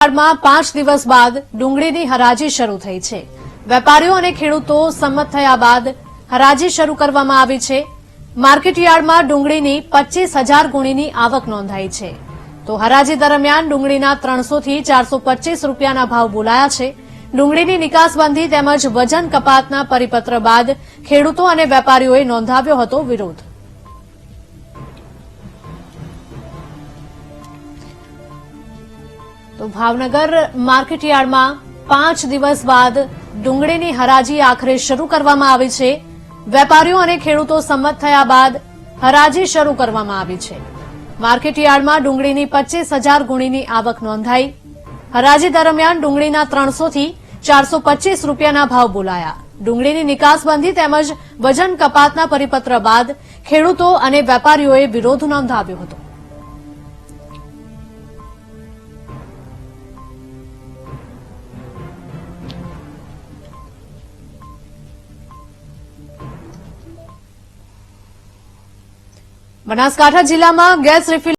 માં 5 દિવસ બાદ ડુંગળીની હરાજી શરૂ થઈ છે। વેપારીઓ અને ખેડૂતો સંમત થયા બાદ હરાજી શરૂ કરવામાં આવી છે। માર્કેટયાર્ડમાં ડુંગળીની 25,000 ગુણીની આવક નોંધાઈ છે। તો હરાજી દરમિયાન ડુંગળીના 300 થી 425 રૂપિયાના ભાવ બોલાયા છે। ડુંગળીની નિકાસબંધી તેમજ વજન કપાતના પરિપત્ર બાદ ખેડૂતો અને વેપારીઓએ નોંધાવ્યો હતો વિરોધ। તો ભાવનગર માર્કેટયાર્ડમાં 5 દિવસ બાદ ડુંગળીની હરાજી આખરે શરૂ કરવામાં આવી છે। વેપારીઓ અને ખેડૂતો સંમત થયા બાદ હરાજી શરૂ કરવામાં આવી છે। માર્કેટયાર્ડમાં ડુંગળીની 25,000 ગુણીની આવક નોંધાઈ। હરાજી દરમિયાન ડુંગળીના 300 થી 425 રૂપિયાના ભાવ બોલાયા। ડુંગળીની નિકાસબંધી તેમજ વજન કપાતના પરિપત્ર બાદ ખેડૂતો અને વેપારીઓએ વિરોધ નોંધાવ્યો હતો। બનાસકાંઠા જિલ્લામાં ગેસ રિફિલ